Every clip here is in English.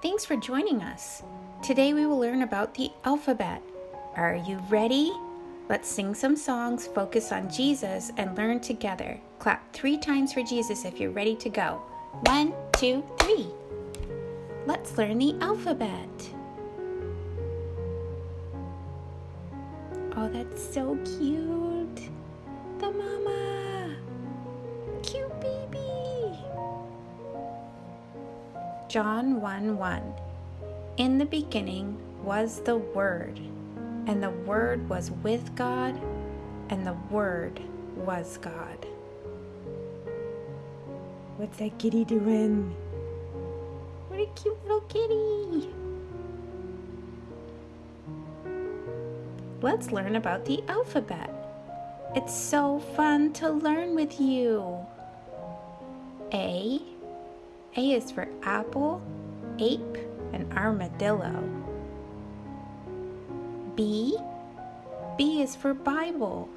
Thanks for joining us. Today we will learn about the alphabet. Are you ready? Let's sing some songs, focus on Jesus, and learn together. Clap 3 times for Jesus if you're ready to go. 1, 2, 3. Let's learn the alphabet. Oh, that's so cute. The mama. Cute baby. John 1:1. In the beginning was the Word, and the Word was with God, and the Word was God. What's that kitty doing? What a cute little kitty. Let's learn about the alphabet. It's so fun to learn with you. A is for apple, ape, and armadillo. B is for Bible.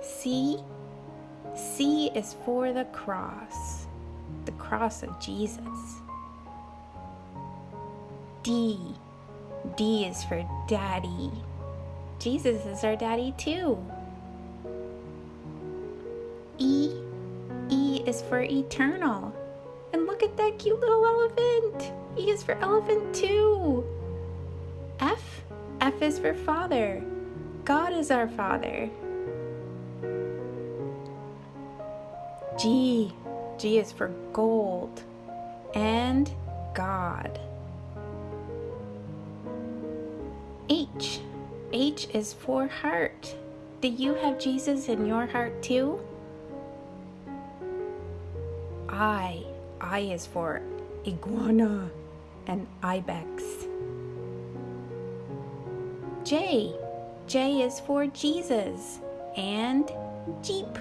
C is for the cross of Jesus. D is for Daddy. Jesus is our daddy too. E is for eternal. And look at that cute little elephant. E is for elephant too. F is for Father. God is our Father. G is for gold and God. H is for heart. Do you have Jesus in your heart too? I is for iguana and ibex. J is for Jesus and Jeep.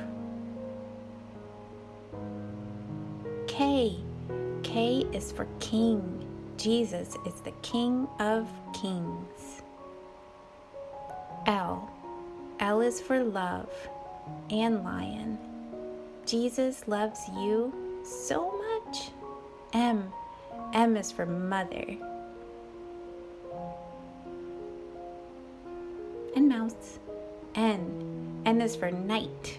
K is for King. Jesus is the King of Kings. L is for love and lion. Jesus loves you so much. M is for mother. And mouse. N is for night.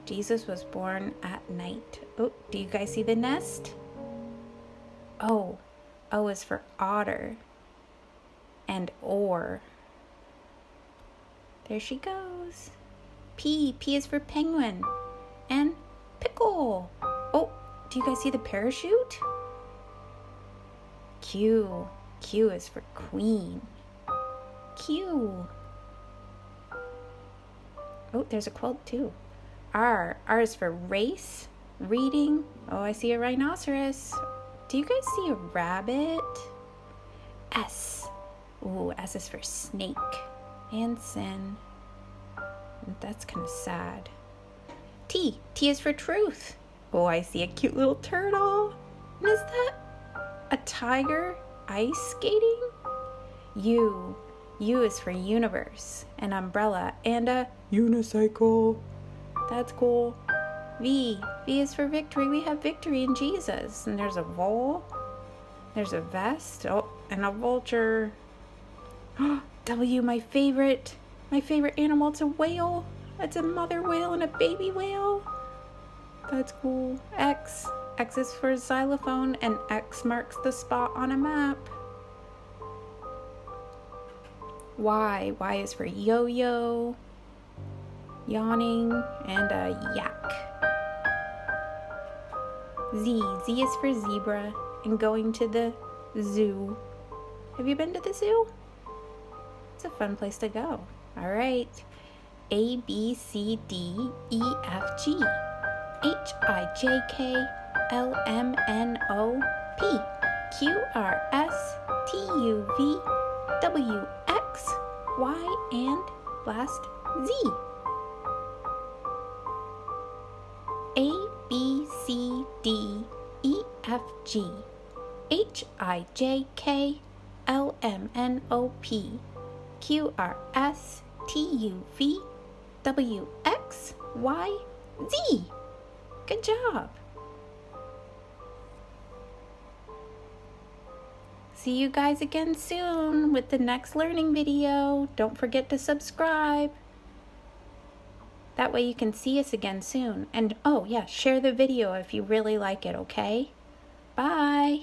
Jesus was born at night. Oh, do you guys see the nest? O is for otter and oar. There she goes. P is for penguin and pickle. Oh, do you guys see the parachute? Q is for queen. Q. Oh, there's a quilt too. R is for race, reading. Oh, I see a rhinoceros. Do you guys see a rabbit? S is for snake and sin. That's kind of sad. T is for truth. Oh, I see a cute little turtle. And is that a tiger ice skating? U is for universe, an umbrella, and a unicycle. That's cool. V is for victory. We have victory in Jesus. And there's a vole. There's a vest. Oh, and a vulture. W, my favorite animal. It's a whale. It's a mother whale and a baby whale. That's cool. X is for xylophone, and X marks the spot on a map. Y is for yo-yo, yawning, and a yak. Z is for zebra and going to the zoo. Have you been to the zoo? It's a fun place to go. All right. A, B, C, D, E, F, G, H, I, J, K, L, M, N, O, P, Q, R, S, T, U, V, W, X, Y, and last Z. A, B, C, D, E, F, G, H, I, J, K, L, M, N, O, P, Q, R, S, T, U, V, W, X, Y, Z. Good job. See you guys again soon with the next learning video. Don't forget to subscribe. That way you can see us again soon. And oh yeah, share the video if you really like it, okay? Bye.